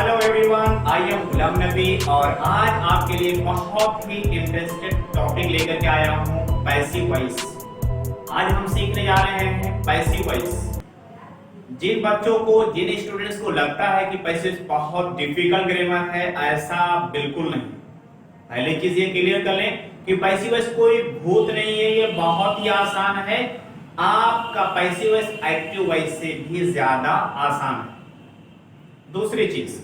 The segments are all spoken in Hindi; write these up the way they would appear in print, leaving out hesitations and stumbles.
Hello everyone, I am Ghulam Nabi और आज आपके लिए बहुत ही इंटरेस्टेड टॉपिक लेकर के आया हूँ, पैसिव वॉइस। आज हम सीखने जा रहे हैं पैसिव वॉइस। जिन बच्चों को, जिन स्टूडेंट्स को लगता है कि पैसिव बहुत डिफिकल्ट ग्रामर है, ऐसा बिल्कुल नहीं। पहले चीज ये क्लियर कर लें कि पैसिव वॉइस कोई भूत नहीं है, ये बहुत ही आसान है। आपका पैसिव वॉइस एक्टिव वॉइस से भी ज्यादा आसान है। दूसरी चीज,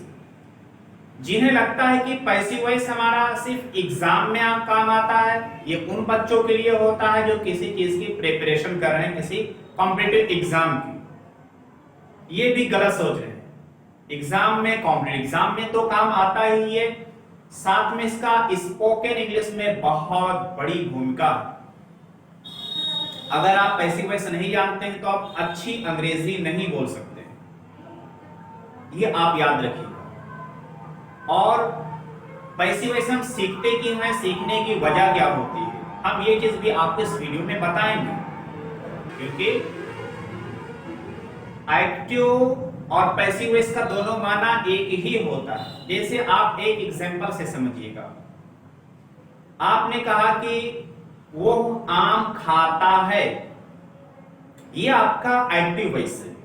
जिन्हें लगता है कि पैसिव वॉइस हमारा सिर्फ एग्जाम में काम आता है, ये उन बच्चों के लिए होता है जो किसी चीज की प्रिपरेशन कर रहे हैं, किसी कॉम्पिटिटिव एग्जाम की। ये भी गलत सोच रहे हैं। एग्जाम में, कॉम्पिटिटिव एग्जाम में तो काम आता ही है, साथ में इसका स्पोकन इंग्लिश में बहुत बड़ी भूमिका। अगर आप पैसिव वॉइस नहीं जानते हैं तो आप अच्छी अंग्रेजी नहीं बोल सकते, ये आप याद रखिए। और पैसिव वॉइस हम सीखते क्यों हैं, सीखने की वजह क्या होती है, हम ये चीज भी आपको इस वीडियो में बताएंगे। क्योंकि एक्टिव और पैसिव वॉइस का दोनों माना एक ही होता है। जैसे आप एक एग्जांपल से समझिएगा। आपने कहा कि वो आम खाता है, ये आपका एक्टिव वॉइस है।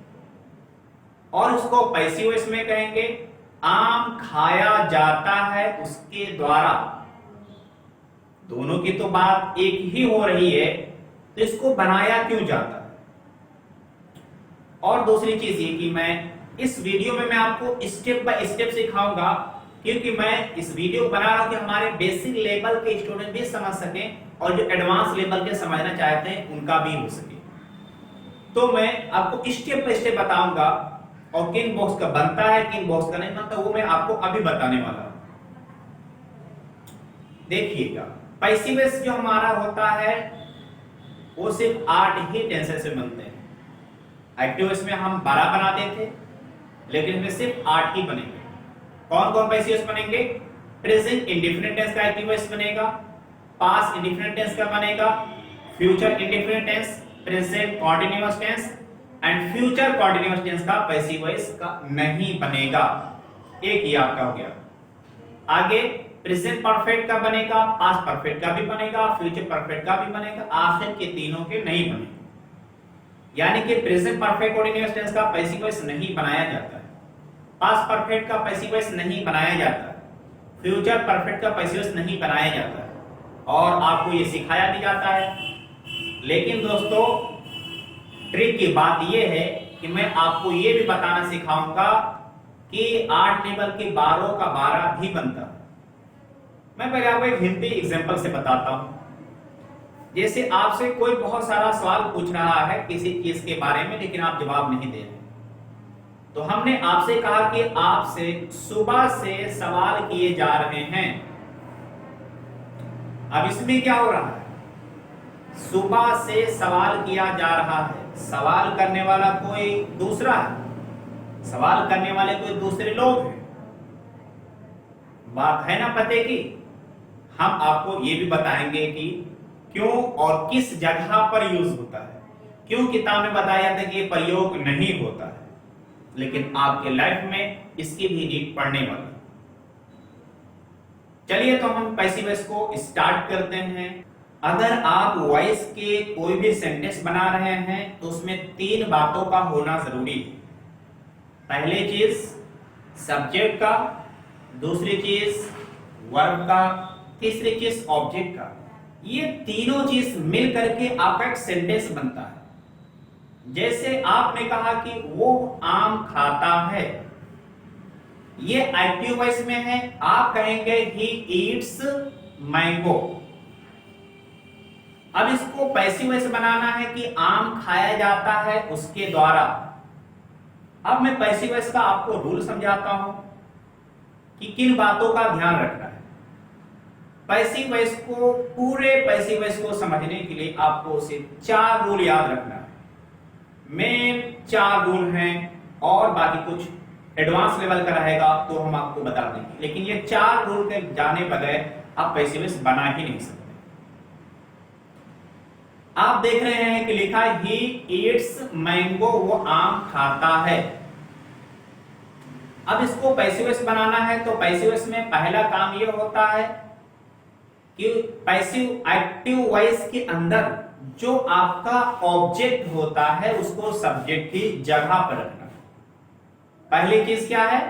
और उसको पैसिव वॉइस में कहेंगे आम खाया जाता है उसके द्वारा। दोनों की तो बात एक ही हो रही है, तो इसको बनाया क्यों जाता है। और दूसरी चीज ये कि मैं इस वीडियो में मैं आपको स्टेप बाय स्टेप सिखाऊंगा, क्योंकि मैं इस वीडियो बना रहा हूं कि हमारे बेसिक लेवल के स्टूडेंट भी समझ सकें और जो एडवांस लेवल के समझना चाहते हैं उनका भी हो सके। तो मैं आपको स्टेप बाय स्टेप बताऊंगा, और किन बॉक्स का बनता है, किन बॉक्स का नहीं बनता, वो मैं आपको अभी बताने वाला हूं। देखिएगा, पैसिव वॉइस जो हमारा होता है वो सिर्फ 8 ही टेंसेस से बनते हैं। एक्टिव वॉइस में हम 12 बनाते थे, लेकिन इसमें सिर्फ 8 ही बनेंगे। कौन कौन पैसिव वॉइस बनेंगे? प्रेजेंट इंडेफिनिट टेंस का एक्टिव वॉइस बनेगा, पास्ट इंडेफिनिट टेंस का बनेगा, future indefinite tense, present continuous tense and future continuous tense का पैसिव वॉइस का नहीं बनेगा। एक ही आपका हो गया। आगे प्रेजेंट परफेक्ट का बनेगा, पास्ट परफेक्ट का भी बनेगा, फ्यूचर परफेक्ट का भी बनेगा, आखिर के तीनों के नहीं बनेंगे। यानी कि प्रेजेंट परफेक्ट कॉन्टिन्यूअस टेंस का पैसिव वॉइस नहीं बनाया जाता है, पास्ट परफेक्ट का पैसिव वॉइस नहीं बनाया जाता है, फ्यूचर परफेक्ट का पैसिव वॉइस नहीं बनाया जाता है, और आपको ये सिखाया भी जाता है। लेकिन दोस्तों, ट्रिक की बात यह है कि मैं आपको यह भी बताना सिखाऊंगा कि 8 लेवल के 12 का 12 भी बनता है। मैं पहले आपको एक हिंदी एग्जांपल से बताता हूं। जैसे आपसे कोई बहुत सारा सवाल पूछ रहा है किसी चीज के बारे में, लेकिन आप जवाब नहीं दे रहे, तो हमने आपसे कहा कि आपसे सुबह से सवाल किए जा रहे हैं। अब इसमें क्या हो रहा है? सुबह से सवाल किया जा रहा है, सवाल करने वाला कोई दूसरा है, सवाल करने वाले कोई दूसरे लोग हैं। बात है ना पते की? हम आपको ये भी बताएंगे कि क्यों और किस जगह पर यूज होता है। क्यों किताब में बताया जाता है कि ये प्रयोग नहीं होता है, लेकिन आपके लाइफ में इसकी भी नीड पड़ने वाली। चलिए तो हम पैसिव वॉइस को स्टार्ट करते हैं। अगर आप वॉइस के कोई भी सेंटेंस बना रहे हैं तो उसमें 3 बातों का होना जरूरी है। पहली चीज सब्जेक्ट का, दूसरी चीज वर्ब का, तीसरी चीज ऑब्जेक्ट का। ये तीनों चीज मिल करके आपका एक सेंटेंस बनता है। जैसे आपने कहा कि वो आम खाता है, ये एक्टिव वॉइस में है, आप कहेंगे ही ईट्स मैंगो। अब इसको पैसिव वॉइस बनाना है कि आम खाया जाता है उसके द्वारा। अब मैं पैसिव वॉइस का आपको रूल समझाता हूं कि किन बातों का ध्यान रखना है। पैसिव वॉइस को, पूरे पैसिव वॉइस को समझने के लिए आपको सिर्फ 4 रूल याद रखना है। मेन 4 रूल हैं, और बाकी कुछ एडवांस लेवल का रहेगा तो हम आपको बता देंगे, लेकिन ये 4 रूल के जाने बगैर आप पैसिव वॉइस बना ही नहीं सकते। आप देख रहे हैं कि लिखा ही ईट्स मैंगो, वो आम खाता है। अब इसको पैसिव वॉइस बनाना है तो पैसिव वॉइस में पहला काम ये होता है कि पैसिव एक्टिव वॉइस के अंदर जो आपका ऑब्जेक्ट होता है उसको सब्जेक्ट की जगह पर रखना। पहली चीज क्या है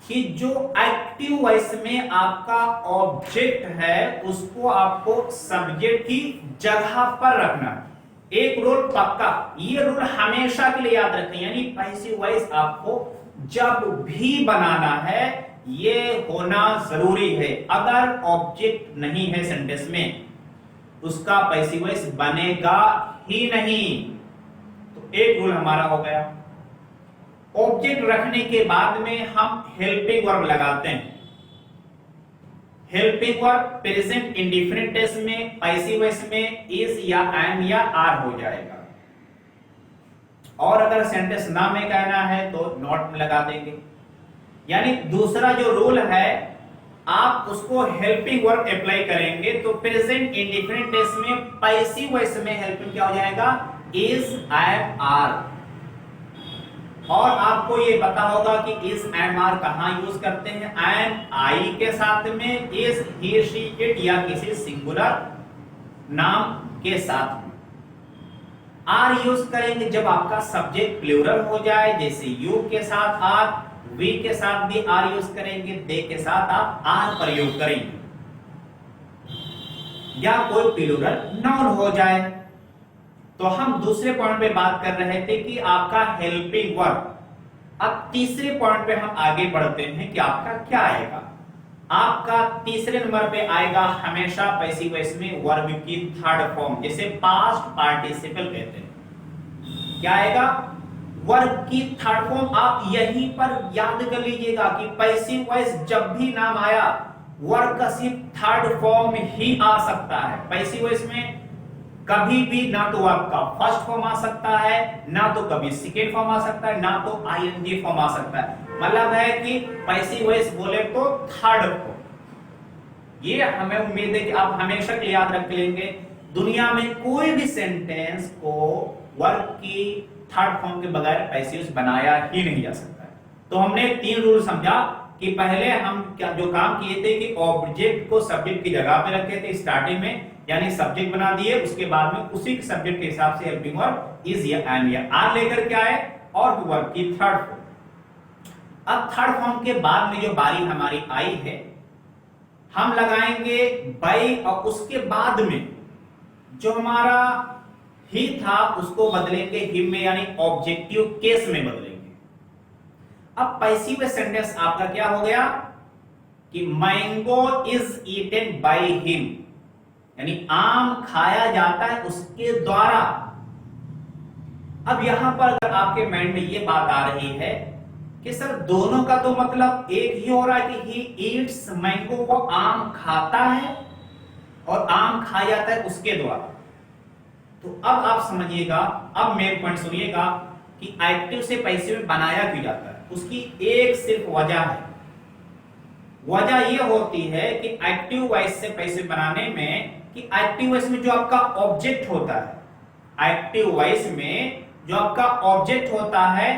कि जो एक्टिव वॉइस में आपका ऑब्जेक्ट है उसको आपको सब्जेक्ट की जगह पर रखना। एक रूल पक्का, ये रूल हमेशा के लिए याद रखें, यानी पैसिव वॉइस आपको जब भी बनाना है ये होना जरूरी है। अगर ऑब्जेक्ट नहीं है सेंटेंस में उसका पैसिव वॉइस बनेगा ही नहीं। तो एक रूल हमारा हो गया। ऑब्जेक्ट रखने के बाद में हम हेल्पिंग वर्ब लगाते हैं। Helping verb present indifferent tense में पैसिव वॉइस में इज या एम या आर हो जाएगा, और अगर सेंटेंस ना में कहना है तो नॉट में लगा देंगे। यानी दूसरा जो रूल है आप उसको हेल्पिंग वर्ब अप्लाई करेंगे तो प्रेजेंट इंडिफरेंट टेंस में पैसिव वॉइस में हेल्पिंग क्या हो जाएगा, इज एम आर। और आपको ये पता होगा कि इस एम आर कहां यूज करते हैं, एम आई के साथ में, इज ही शी इट या किसी सिंगुलर नाम के साथ में। आर यूज करेंगे जब आपका सब्जेक्ट प्लूरल हो जाए, जैसे यू के साथ आर, वी के साथ भी आर यूज करेंगे, दे के साथ आप आर प्रयोग करेंगे, या कोई प्लूरल नाउन हो जाए। तो हम दूसरे पॉइंट पे बात कर रहे थे कि आपका हेल्पिंग वर्ब। अब तीसरे पॉइंट पे हम आगे बढ़ते हैं कि आपका क्या आएगा। आपका तीसरे नंबर पे आएगा हमेशा पैसिव वॉइस में वर्ब की थर्ड फॉर्म, जिसे पास्ट पार्टिसिपल कहते हैं। क्या आएगा, वर्ब की थर्ड फॉर्म। आप यहीं पर याद कर लीजिएगा कि पैसिव वॉइस जब भी नाम आया वर्ब का सिर्फ थर्ड फॉर्म ही आ सकता है। पैसिव वॉइस में कभी भी ना तो आपका फर्स्ट फॉर्म आ सकता है, ना तो कभी सेकेंड फॉर्म आ सकता है, ना तो आईएनजी फॉर्म आ सकता है। मतलब है कि पैसिव वॉइस बोले तो थर्ड फॉर्म। ये हमें उम्मीद है कि आप हमेशा के लिए याद रख लेंगे। दुनिया में कोई भी सेंटेंस को वर्ब की थर्ड फॉर्म के बगैर पैसिव वॉइस बनाया ही नहीं जा सकता है। तो हमने तीन रूल समझा कि पहले हम क्या जो काम किए थे कि ऑब्जेक्ट को सब्जेक्ट की जगह पे रखे थे स्टार्टिंग में, यानी सब्जेक्ट बना दिए, उसके बाद में उसी के सब्जेक्ट के हिसाब से हेल्पिंग वर्ब इज या एम या आर लेकर के आए, और वर्ब की थर्ड फॉर्म। अब थर्ड फॉर्म के बाद में जो बारी हमारी आई है, हम लगाएंगे बाई, और उसके बाद में जो हमारा ही था उसको बदलेंगे हिम में, यानी ऑब्जेक्टिव केस में बदलेंगे। अब पैसिव सेंटेंस आपका क्या हो गया कि mango is eaten by him, यानी आम खाया जाता है उसके द्वारा। अब यहां पर अगर आपके माइंड में ये बात आ रही है कि सर दोनों का तो मतलब एक ही हो रहा है कि ही ईट्स मैंगो, वो आम खाता है और आम खाया जाता है उसके द्वारा। तो अब आप समझिएगा, अब मेन पॉइंट सुनिएगा कि एक्टिव से पैसिव में बनाया क्यों जाता है। उसकी एक सिर्फ वजह है। वजह यह होती है कि एक्टिव वॉइस से पैसिव बनाने में कि एक्टिव वॉइस में जो आपका ऑब्जेक्ट होता है, एक्टिव वॉइस में जो आपका ऑब्जेक्ट होता है,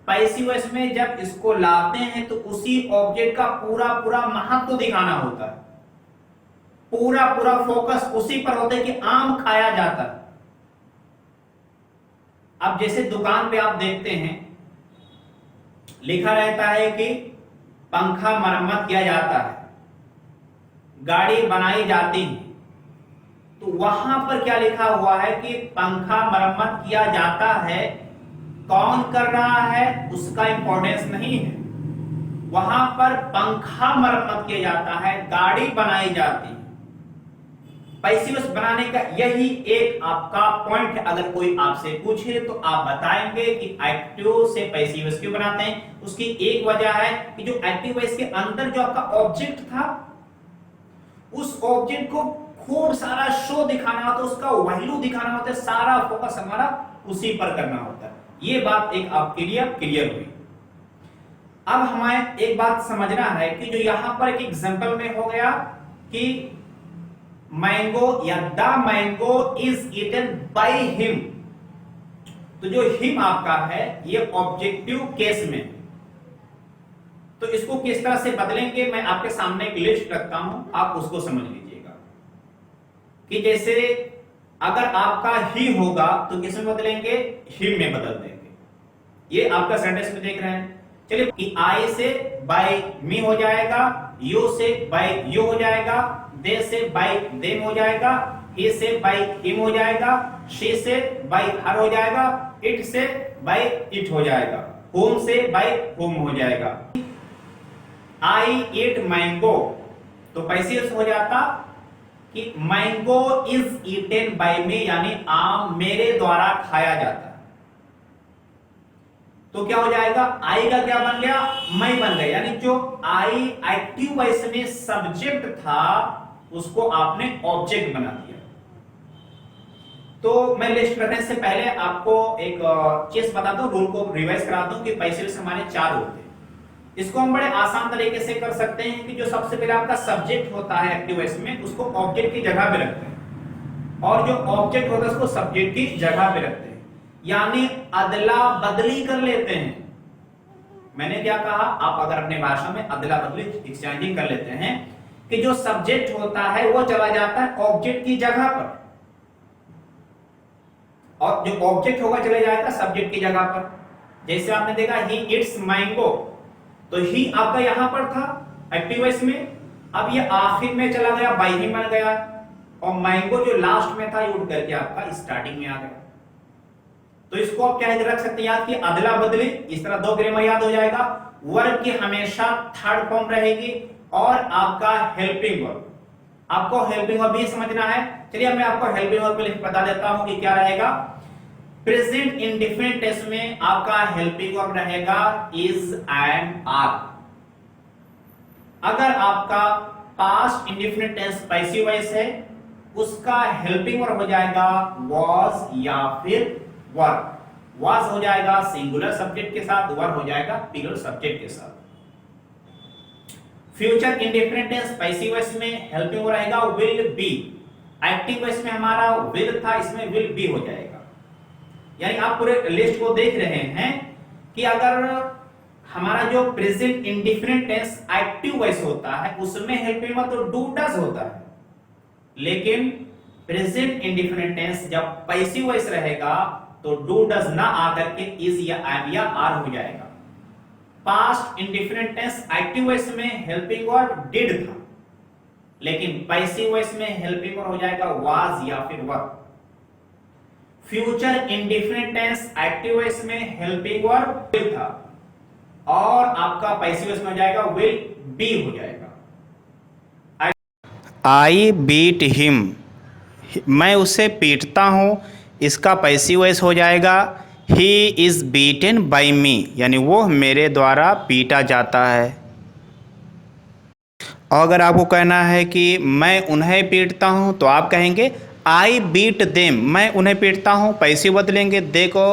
पैसिव वॉइस में जब इसको लाते हैं तो उसी ऑब्जेक्ट का पूरा पूरा महत्व दिखाना होता है, पूरा पूरा फोकस उसी पर होता है कि आम खाया जाता है। अब जैसे दुकान पे आप देखते हैं लिखा रहता है कि पंखा मरम्मत किया जाता है, गाड़ी बनाई जाती है, तो वहां पर क्या लिखा हुआ है कि पंखा मरम्मत किया जाता है, कौन कर रहा है उसका इंपॉर्टेंस नहीं है। वहां पर पंखा मरम्मत किया जाता है, गाड़ी बनाई जाती है। पैसिव वॉइस बनाने का यही एक आपका पॉइंट है। अगर कोई आपसे पूछे तो आप बताएंगे कि एक्टिव से पैसिव वॉइस क्यों बनाते हैं। उसकी एक वजह है कि जो एक्टिव वॉइस के अंदर जो आपका ऑब्जेक्ट था, उस ऑब्जेक्ट को खूब सारा शो दिखाना होता है, उसका वैल्यू दिखाना होता है, सारा फोकस हमारा उसी पर करना होता है। ये बात एक आपके लिए क्लियर हुई। अब हमें एक बात समझना है कि जो यहां पर एक एग्जांपल में हो गया कि मैंगो या the mango is eaten by him, तो जो हिम आपका है ये ऑब्जेक्टिव केस में, तो इसको किस तरह से बदलेंगे, मैं आपके सामने एक लिस्ट रखता हूं, आप उसको समझ लीजिएगा। कि जैसे अगर आपका ही होगा तो किस में बदलेंगे, ही में बदल देंगे। ये आपका सेंटेंस में देख रहे हैं। चलिए, कि आई से बाय मी हो जाएगा, यू से बाय यू हो जाएगा, दे से बाय देम हो जाएगा, ही से बाय हिम हो जाएगा, शी से बाय हर हो जाएगा, इट से बाय इट हो जाएगा, होम से बाय होम हो जाएगा। आई ईट मैंगो, तो पैसे हो जाता कि मैंगो इज ईटेन बाय मी, यानी आम मेरे द्वारा खाया जाता है। तो क्या हो जाएगा, आई का क्या बन गया, मैं बन गया, यानी जो आई एक्टिव वॉइस में सब्जेक्ट था उसको आपने ऑब्जेक्ट बना दिया। तो मैं लिस्ट करने से पहले आपको एक चीज बता दूं, रूल को रिवाइज करा दूं कि पैसिव हमारे 4 होते हैं। इसको हम बड़े आसान तरीके से कर सकते हैं कि जो सबसे पहले आपका सब्जेक्ट होता है एक्टिव वॉइस में, उसको ऑब्जेक्ट की जगह पे रखते हैं, और जो ऑब्जेक्ट होता है उसको सब्जेक्ट की जगह पे रखते हैं, यानी अदला बदली कर लेते हैं। मैंने क्या कहा, आप अगर अपने भाषा में अदला बदली एक्सचेंजिंग कर लेते हैं कि जो सब्जेक्ट होता है वो चला जाता है ऑब्जेक्ट की जगह पर, और जो ऑब्जेक्ट होगा चले जाएगा सब्जेक्ट की जगह पर। जैसे आपने देखा ही इट्स मैंगो, तो ही आपका यहां पर था एक्टिव वॉइस में, अब ये आखिर में चला गया, बाय ही बन गया, और मैंगो जो लास्ट में था ये उठ करके आपका स्टार्टिंग में आ गया। तो इसको आप क्या रख सकते हैं याद कि अदला बदली, इस तरह 2 ग्रामर याद हो जाएगा। वर्ब की हमेशा थर्ड फॉर्म रहेगी, और आपका हेल्पिंग वर्ब, आपको हेल्पिंग वर्ब भी समझना है। चलिए मैं आपको हेल्पिंग वर्ब को बता देता हूं कि क्या रहेगा। प्रेजेंट इंडेफिनिट टेंस में आपका हेल्पिंग वर्ब रहेगा इज एंड आर। अगर आपका past indefinite tense passive voice है, उसका हेल्पिंग वर्ब हो जाएगा वाज या फिर वर। वाज हो जाएगा सिंगुलर सब्जेक्ट के साथ, वर हो जाएगा प्लूरल सब्जेक्ट के साथ। Future indefinite tense passive voice में हेल्पिंग वर्ब रहेगा विल बी। एक्टिव वॉइस में हमारा विल था, इसमें विल बी हो जाएगा। यानी आप पूरे लिस्ट को देख रहे हैं कि अगर हमारा जो present indefinite tense active voice होता है उसमें हेल्पिंग वर्ब तो डू डज होता है, लेकिन प्रेजेंट इंडेफिनिट टेंस जब पैसिव वॉइस रहेगा तो डू डज ना आकर के इज या एम या आर हो जाएगा। Past indefinite tense active voice में हेल्पिंग वर्ब डिड था, लेकिन पैसिव वॉइस में हेल्पिंग वर्ब हो जाएगा वाज या फिर were. Future indefinite tense active voice में हेल्पिंग वर्ब विल था, और आपका पैसिव वॉइस में हो जाएगा विल बी हो जाएगा। आई बीट हिम, मैं उसे पीटता हूं, इसका पैसिव वॉइस हो जाएगा ही इज बीटन बाय मी, यानी वो मेरे द्वारा पीटा जाता है। और अगर आपको कहना है कि मैं उन्हें पीटता हूं, तो आप कहेंगे आई बीट देम, मैं उन्हें पीटता हूँ, पैसिव बदलेंगे दे को,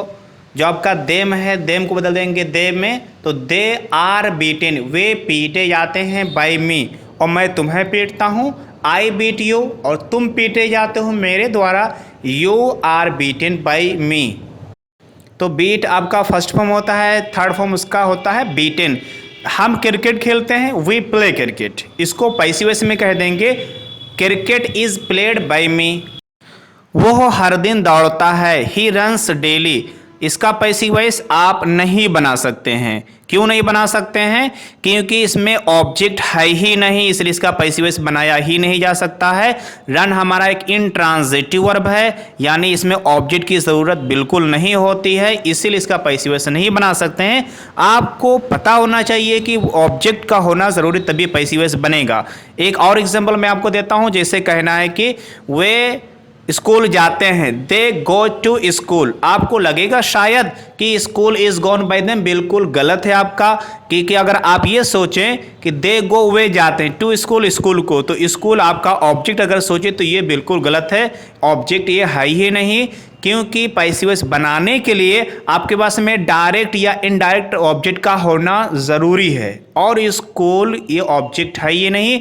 जो आपका देम है देम को बदल देंगे दे में, तो दे आर बीटेन, वे पीटे जाते हैं बाय मी, और मैं तुम्हें पीटता हूँ आई बीट यू, और तुम पीटे जाते हो मेरे द्वारा you are beaten bye me. तो बीट आपका फर्स्ट फॉर्म होता है, थर्ड फॉर्म उसका होता है बीटेन। हम क्रिकेट खेलते हैं, वी प्ले क्रिकेट, इसको पैसिव वॉइस में कह देंगे क्रिकेट इज प्लेड बाय मी। वो हर दिन दौड़ता है, ही रन्स डेली, इसका पैसिव वॉइस आप नहीं बना सकते हैं। क्यों नहीं बना सकते हैं? क्योंकि इसमें ऑब्जेक्ट है ही नहीं, इसलिए इसका पैसिव वॉइस बनाया ही नहीं जा सकता है। रन हमारा एक इंट्रांजिटिव वर्ब है, यानी इसमें ऑब्जेक्ट की ज़रूरत बिल्कुल नहीं होती है, इसीलिए इसका पैसिव वॉइस नहीं बना सकते हैं। आपको पता होना चाहिए कि ऑब्जेक्ट का होना ज़रूरी, तभी पैसिव वॉइस बनेगा। एक और एग्जाम्पल मैं आपको देता हूँ, जैसे कहना है कि वे स्कूल जाते हैं, दे गो टू स्कूल। आपको लगेगा शायद कि school is gone by them, बिल्कुल गलत है आपका, क्योंकि अगर आप ये सोचें कि दे गो वे जाते हैं टू स्कूल, स्कूल को, तो स्कूल आपका ऑब्जेक्ट अगर सोचे तो ये बिल्कुल गलत है, ऑब्जेक्ट ये है ही नहीं। क्योंकि पैसिव वॉइस बनाने के लिए आपके पास में डायरेक्ट या इनडायरेक्ट ऑब्जेक्ट का होना ज़रूरी है, और स्कूल ये ऑब्जेक्ट है ये नहीं।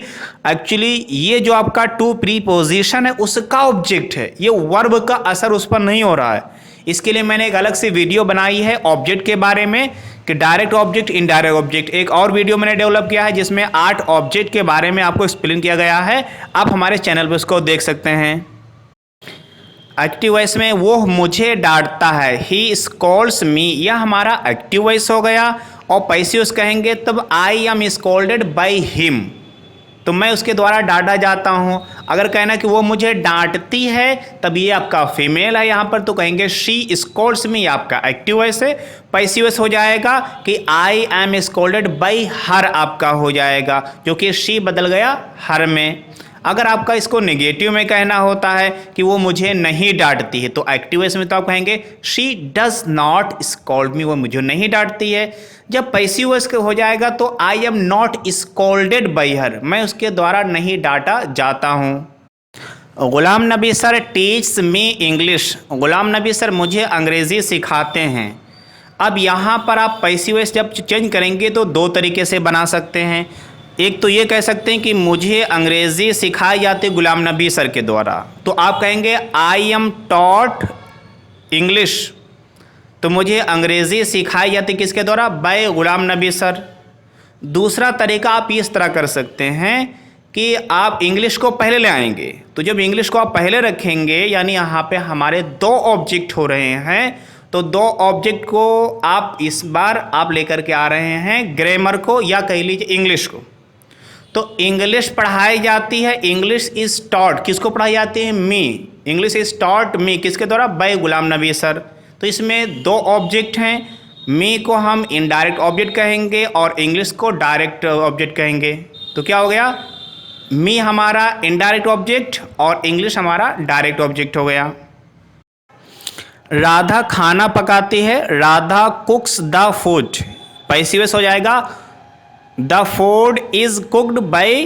एक्चुअली ये जो आपका टू प्रीपोजिशन है उसका ऑब्जेक्ट है, ये वर्ब का असर उस पर नहीं हो रहा है, इसके लिए मैंने एक अलग से वीडियो बनाई है ऑब्जेक्ट के बारे में कि डायरेक्ट ऑब्जेक्ट, इनडायरेक्ट ऑब्जेक्ट। एक और वीडियो मैंने डेवलप किया है जिसमें 8 ऑब्जेक्ट के बारे में आपको एक्सप्लेन किया गया है। आप हमारे चैनल पर उसको देख सकते हैं। एक्टिव वॉइस में वो मुझे डांटता है, ही स्कॉल्ड्स मी, यह हमारा एक्टिव वॉइस हो गया। और पैसिव वॉइस कहेंगे तब I am scolded bye him, तो मैं उसके द्वारा डांटा जाता हूँ। अगर कहना कि वो मुझे डांटती है तब ये आपका फीमेल है यहाँ पर, तो कहेंगे शी स्कॉल्ड्स मी, आपका एक्टिव वॉइस है। पैसिव वॉइस हो जाएगा कि आई एम स्कॉल्डेड बाय हर, आपका हो जाएगा, जो कि शी बदल गया हर में। अगर आपका इसको नेगेटिव में कहना होता है कि वो मुझे नहीं डांटती है, तो एक्टिव वॉइस में तो आप कहेंगे she does not scold me, वो मुझे नहीं डांटती है। जब पैसिव वॉइस हो जाएगा तो I am not scolded bye हर, मैं उसके द्वारा नहीं डांटा जाता हूँ। Ghulam Nabi sir teach me English, Ghulam Nabi sir मुझे अंग्रेज़ी सिखाते हैं। अब यहाँ पर आप पैसिव वॉइस जब चेंज करेंगे तो 2 तरीके से बना सकते हैं। एक तो ये कह सकते हैं कि मुझे अंग्रेज़ी सिखाई जाती गुलाम नबी सर के द्वारा, तो आप कहेंगे आई एम टॉट इंग्लिश, तो मुझे अंग्रेज़ी सिखाई जाती किसके द्वारा, बाय गुलाम नबी सर। दूसरा तरीका आप इस तरह कर सकते हैं कि आप इंग्लिश को पहले ले आएंगे, तो जब इंग्लिश को आप पहले रखेंगे यानी यहाँ पे हमारे 2 ऑब्जेक्ट हो रहे हैं, तो 2 ऑब्जेक्ट को आप इस बार आप लेकर के आ रहे हैं ग्रामर को या कह लीजिए इंग्लिश को। तो इंग्लिश पढ़ाई जाती है, इंग्लिश इज टॉट, किसको पढ़ाई जाती है, मी, इंग्लिश इज टॉट मी, किसके द्वारा, बाय गुलाम नबी सर। तो इसमें 2 ऑब्जेक्ट हैं, मी को हम इनडायरेक्ट ऑब्जेक्ट कहेंगे और इंग्लिश को डायरेक्ट ऑब्जेक्ट कहेंगे। तो क्या हो गया, मी हमारा इनडायरेक्ट ऑब्जेक्ट और इंग्लिश हमारा डायरेक्ट ऑब्जेक्ट हो गया। राधा खाना पकाती है, Radha कुक्स the food, passive voice हो जाएगा the food is cooked bye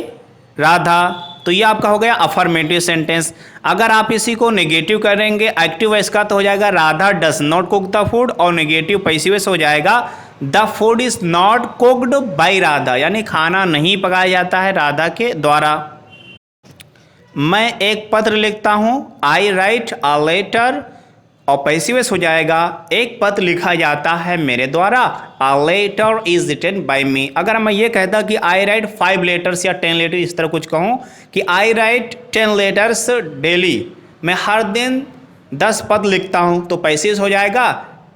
Radha, तो ये आपका हो गया अफर्मेटिव सेंटेंस। अगर आप इसी को नेगेटिव करेंगे एक्टिव वॉइस का, तो हो जाएगा Radha does not cook the food, और नेगेटिव पैसिव वॉइस हो जाएगा the food is not cooked bye Radha, यानी खाना नहीं पकाया जाता है राधा के द्वारा। मैं एक पत्र लिखता हूँ, आई राइट अ लेटर, और पैसिव वॉइस हो जाएगा एक पत्र लिखा जाता है मेरे द्वारा, a letter is written by me. अगर मैं ये कहता कि आई राइट 5 लेटर्स या 10 लेटर, इस तरह कुछ कहूँ कि आई राइट 10 लेटर्स डेली, मैं हर दिन 10 पत्र लिखता हूँ, तो पैसिव हो जाएगा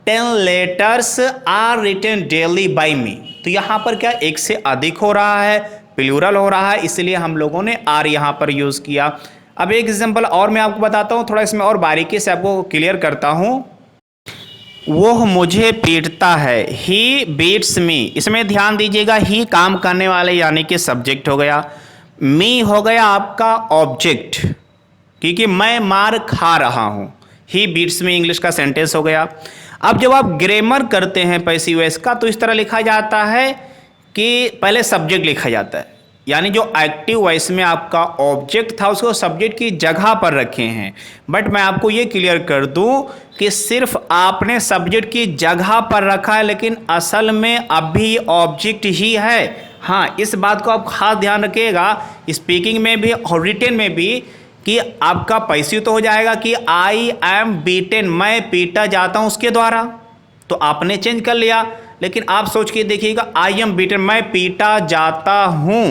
10 letters are written daily by me. तो यहाँ पर क्या एक से अधिक हो रहा है, प्लूरल हो रहा है, इसलिए हम लोगों ने आर यहाँ पर यूज़ किया। अब एक एग्जांपल और मैं आपको बताता हूँ, थोड़ा इसमें और बारीकी से आपको क्लियर करता हूँ। वो मुझे पीटता है, ही बीट्स मी, इसमें ध्यान दीजिएगा, ही काम करने वाले यानी कि सब्जेक्ट हो गया, मी हो गया आपका ऑब्जेक्ट, क्योंकि मैं मार खा रहा हूँ, ही बीट्स मी इंग्लिश का सेंटेंस हो गया। अब जब आप ग्रामर करते हैं पैसिव वॉइस का, तो इस तरह लिखा जाता है कि पहले सब्जेक्ट लिखा जाता है, यानी जो एक्टिव वॉइस में आपका ऑब्जेक्ट था उसको सब्जेक्ट की जगह पर रखे हैं। बट मैं आपको ये क्लियर कर दूं कि सिर्फ आपने सब्जेक्ट की जगह पर रखा है, लेकिन असल में अभी ऑब्जेक्ट ही है। हाँ, इस बात को आप खास ध्यान रखिएगा स्पीकिंग में भी और रिटेन में भी, कि आपका पैसिव तो हो जाएगा कि आई एम बीटेन, मैं पीटा जाता हूँ उसके द्वारा, तो आपने चेंज कर लिया। लेकिन आप सोच के देखिएगा आई एम बीटन, मैं पीटा जाता हूँ,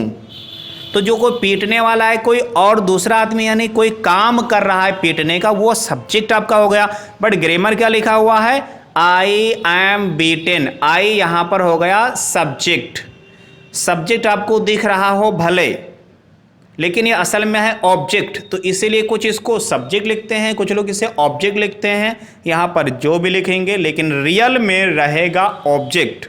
तो जो कोई पीटने वाला है कोई और दूसरा आदमी, यानी कोई काम कर रहा है पीटने का, वो सब्जेक्ट आपका हो गया। बट ग्रामर क्या लिखा हुआ है, आई एम बीटेन, आई यहाँ पर हो गया सब्जेक्ट, सब्जेक्ट आपको दिख रहा हो भले, लेकिन ये असल में है ऑब्जेक्ट, तो इसीलिए कुछ इसको सब्जेक्ट लिखते हैं, कुछ लोग इसे ऑब्जेक्ट लिखते हैं, यहाँ पर जो भी लिखेंगे, लेकिन रियल में रहेगा ऑब्जेक्ट।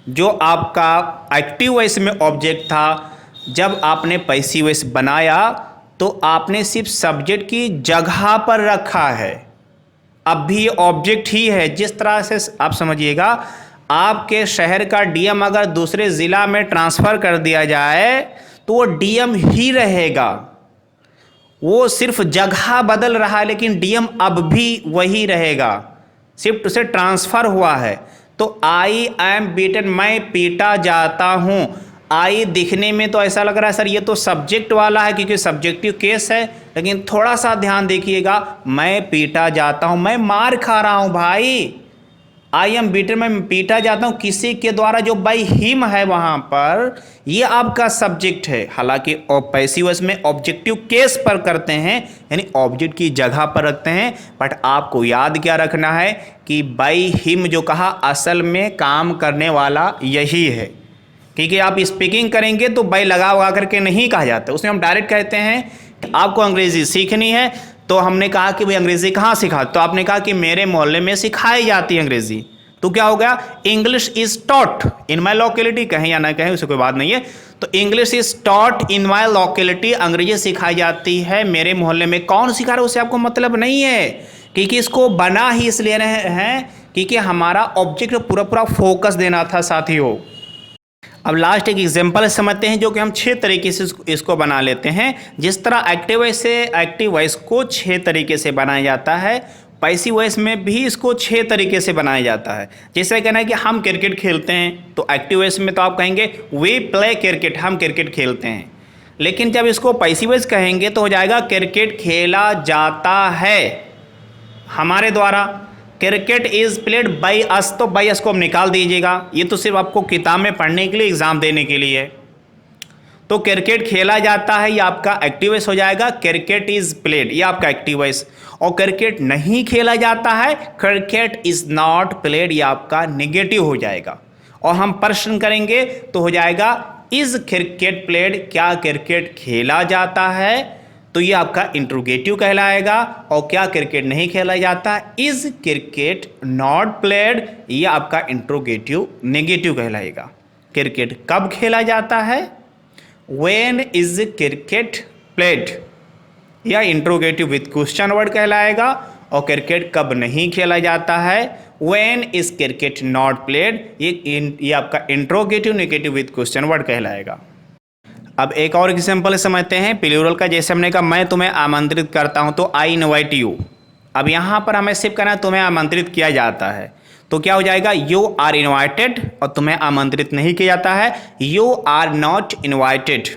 जो आपका एक्टिव वॉइस में ऑब्जेक्ट था, जब आपने पैसिव वॉइस बनाया तो आपने सिर्फ सब्जेक्ट की जगह पर रखा है, अब भी ऑब्जेक्ट ही है। जिस तरह से आप समझिएगा, आपके शहर का डीएम अगर दूसरे ज़िला में ट्रांसफ़र कर दिया जाए तो वो डीएम ही रहेगा, वो सिर्फ जगह बदल रहा है, लेकिन डीएम अब भी वही रहेगा, सिर्फ उसे ट्रांसफ़र हुआ है। तो आई एम बीटन, मैं पीटा जाता हूँ। आई दिखने में तो ऐसा लग रहा है सर ये तो सब्जेक्ट वाला है क्योंकि सब्जेक्टिव केस है, लेकिन थोड़ा सा ध्यान देखिएगा, मैं पीटा जाता हूँ, मैं मार खा रहा हूँ भाई, आई एम बीटन, मैं पीटा जाता हूँ किसी के द्वारा, जो बाई हिम है वहाँ पर ये आपका सब्जेक्ट है। हालांकि पैसिव वॉइस में ऑब्जेक्टिव केस पर करते हैं, यानी ऑब्जेक्ट की जगह पर रखते हैं, बट आपको याद क्या रखना है कि बाई हिम जो कहा असल में काम करने वाला यही है, क्योंकि आप स्पीकिंग करेंगे तो बाई लगा उगा करके नहीं कहा जाता, उसमें हम डायरेक्ट कहते हैं आपको अंग्रेजी सीखनी है, तो हमने कहा कि भाई अंग्रेजी कहाँ सिखा, तो आपने कहा कि मेरे मोहल्ले में सिखाई जाती है अंग्रेजी, तो क्या हो गया, English is taught in my locality, कहें या ना कहें उससे कोई बात नहीं है, तो English is taught in my locality, अंग्रेजी सिखाई जाती है मेरे मोहल्ले में। कौन सिखा रहा है उससे आपको मतलब नहीं है, क्योंकि इसको बना ही इसलिए हैं क्योंकि हमारा ऑब्जेक्ट पूरा पूरा फोकस देना था साथियों। अब लास्ट एक एग्जांपल समझते हैं जो कि हम 6 तरीके से इसको बना लेते हैं। जिस तरह एक्टिव वॉइस से एक्टिव वॉइस को 6 तरीके से बनाया जाता है, पैसिव वॉइस में भी इसको 6 तरीके से बनाया जाता है। जैसे कहना है कि हम क्रिकेट खेलते हैं, तो एक्टिव वॉइस में तो आप कहेंगे वी प्ले क्रिकेट, हम क्रिकेट खेलते हैं, लेकिन जब इसको पैसिव वॉइस कहेंगे तो हो जाएगा क्रिकेट खेला जाता है हमारे द्वारा, cricket is played by us, तो बाई अस को हम निकाल दीजिएगा, ये तो सिर्फ आपको किताब में पढ़ने के लिए, एग्जाम देने के लिए। तो क्रिकेट खेला जाता है ये आपका एक्टिव वॉइस हो जाएगा, क्रिकेट इज प्लेड ये आपका एक्टिव वॉइस, और क्रिकेट नहीं खेला जाता है, क्रिकेट इज नॉट प्लेड ये आपका नेगेटिव हो जाएगा। और हम प्रश्न करेंगे तो हो जाएगा इज क्रिकेट प्लेड, क्या क्रिकेट खेला जाता है, तो ये आपका इंट्रोगेटिव कहलाएगा। और क्या क्रिकेट नहीं खेला जाता, इज क्रिकेट नॉट प्लेड, ये आपका इंट्रोगेटिव नेगेटिव कहलाएगा। क्रिकेट कब खेला जाता है, व्हेन इज क्रिकेट प्लेड, या इंट्रोगेटिव विथ क्वेश्चन वर्ड कहलाएगा। और क्रिकेट कब नहीं खेला जाता है, when is cricket not played, ये आपका interrogative negative with question word कहलाएगा। अब एक और एग्जाम्पल समझते हैं प्लूरल का। जैसे हमने कहा मैं तुम्हें आमंत्रित करता हूं, तो आई इनवाइट यू। अब यहां पर हमें सिर्फ कहना है तुम्हें आमंत्रित किया जाता है, तो क्या हो जाएगा, यू आर इनवाइटेड, और तुम्हें आमंत्रित नहीं किया जाता है, यू आर नॉट इनवाइटेड।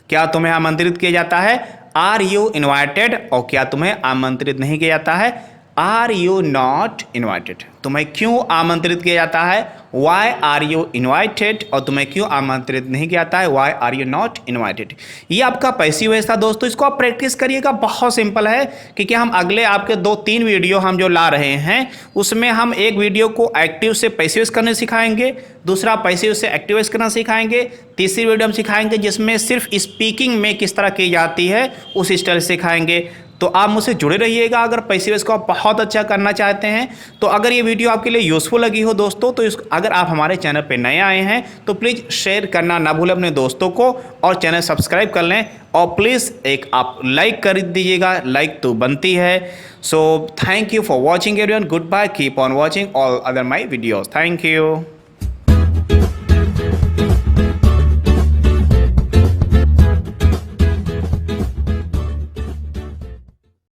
क्या तुम्हें आमंत्रित किया जाता है, आर यू इनवाइटेड, और क्या तुम्हें आमंत्रित नहीं किया जाता है, आर यू नॉट इनवाइटेड। तुम्हें क्यों आमंत्रित किया जाता है, वाई आर यू इनवाइटेड, और तुम्हें क्यों आमंत्रित नहीं किया जाता है, why are you not invited. ये आपका पैसिव वॉइस था दोस्तों, इसको आप प्रैक्टिस करिएगा, बहुत सिंपल है। क्योंकि हम अगले आपके 2-3 वीडियो हम जो ला रहे हैं, उसमें हम एक वीडियो को एक्टिव से पैसिव वॉइस करने सिखाएंगे, दूसरा पैसिव से एक्टिव वॉइस करना सिखाएंगे, तीसरी वीडियो हम सिखाएंगे जिसमें सिर्फ स्पीकिंग में किस तरह की जाती है उस स्टाइल से सिखाएंगे। तो आप मुझसे जुड़े रहिएगा अगर पैसिव वॉइस को आप बहुत अच्छा करना चाहते हैं। तो अगर ये वीडियो आपके लिए यूज़फुल लगी हो दोस्तों, तो अगर आप हमारे चैनल पे नए आए हैं तो प्लीज़ शेयर करना ना भूलें अपने दोस्तों को, और चैनल सब्सक्राइब कर लें, और प्लीज़ एक आप लाइक कर दीजिएगा, लाइक तो बनती है। So thank you for watching everyone, good bye, keep on watching all other my videos, thank you.